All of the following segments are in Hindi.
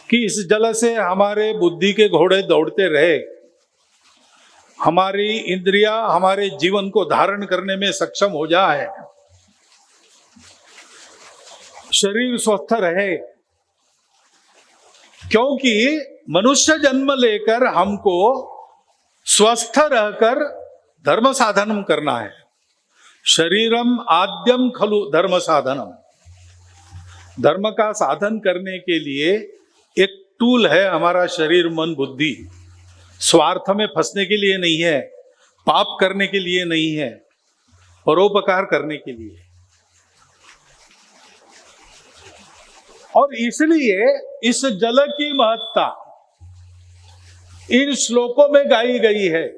कि इस जल से हमारे बुद्धि के घोड़े दौड़ते रहे, हमारी इंद्रियां हमारे जीवन को धारण करने में सक्षम हो जाए, शरीर स्वस्थ रहे। क्योंकि मनुष्य जन्म लेकर हमको स्वस्थ रहकर धर्म साधनम करना है। शरीरम आद्यम खलु धर्म साधनम। धर्म का साधन करने के लिए एक टूल है हमारा शरीर, मन, बुद्धि। स्वार्थ में फंसने के लिए नहीं है, पाप करने के लिए नहीं है, परोपकार करने के लिए। और इसलिए इस जल की महत्ता इन श्लोकों में गाई गई है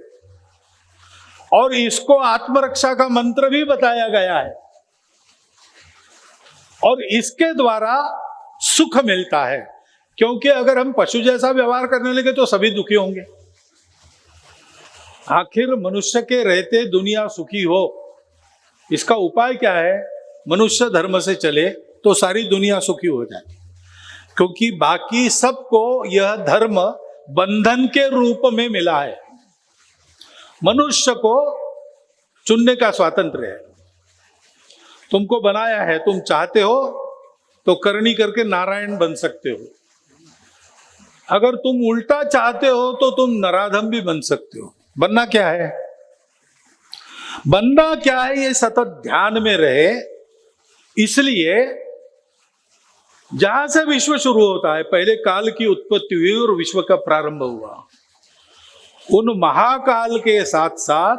और इसको आत्मरक्षा का मंत्र भी बताया गया है और इसके द्वारा सुख मिलता है। क्योंकि अगर हम पशु जैसा व्यवहार करने लगे तो सभी दुखी होंगे। आखिर मनुष्य के रहते दुनिया सुखी हो, इसका उपाय क्या है? मनुष्य धर्म से चले तो सारी दुनिया सुखी हो जाए। क्योंकि बाकी सबको यह धर्म बंधन के रूप में मिला है। मनुष्य को चुनने का स्वातंत्र्य है। तुमको बनाया है, तुम चाहते हो तो करनी करके नारायण बन सकते हो। अगर तुम उल्टा चाहते हो तो तुम नराधम भी बन सकते हो। बनना क्या है? बनना क्या है ये सतत ध्यान में रहे। इसलिए जहां से विश्व शुरू होता है, पहले काल की उत्पत्ति हुई और विश्व का प्रारंभ हुआ। उन महाकाल के साथ साथ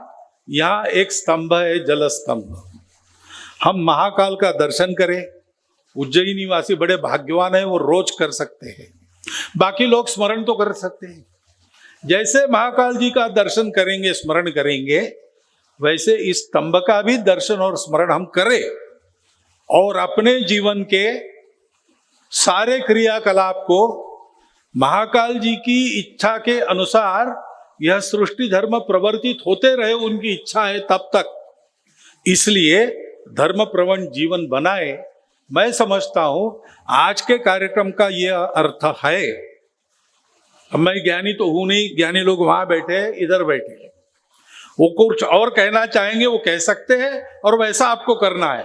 यहां एक स्तंभ है, जल स्तंभ। हम महाकाल का दर्शन करें। उज्जैन निवासी बड़े भाग्यवान है, वो रोज कर सकते हैं। बाकी लोग स्मरण तो कर सकते हैं। जैसे महाकाल जी का दर्शन करेंगे, स्मरण करेंगे, वैसे इस स्तंभ का भी दर्शन और स्मरण हम करें और अपने जीवन के सारे क्रियाकलाप को महाकाल जी की इच्छा के अनुसार यह सृष्टि धर्म प्रवर्तित होते रहे। उनकी इच्छा है तब तक। इसलिए धर्म प्रवण जीवन बनाए। मैं समझता हूं आज के कार्यक्रम का यह अर्थ है। अब मैं ज्ञानी तो हूं नहीं, ज्ञानी लोग वहां बैठे, इधर बैठे, वो कुछ और कहना चाहेंगे वो कह सकते हैं और वैसा आपको करना है।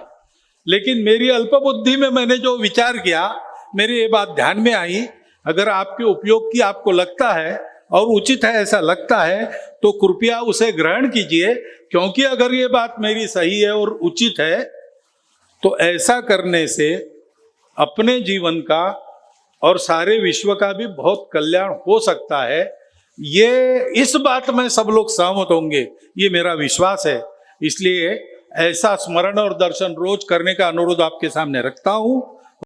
लेकिन मेरी अल्प बुद्धि में मैंने जो विचार किया, मेरी ये बात ध्यान में आई। अगर आपके उपयोग की आपको लगता है और उचित है ऐसा लगता है तो कृपया उसे ग्रहण कीजिए। क्योंकि अगर ये बात मेरी सही है और उचित है तो ऐसा करने से अपने जीवन का और सारे विश्व का भी बहुत कल्याण हो सकता है। ये इस बात में सब लोग सहमत होंगे, ये मेरा विश्वास है। इसलिए ऐसा स्मरण और दर्शन रोज करने का अनुरोध आपके सामने रखता हूं।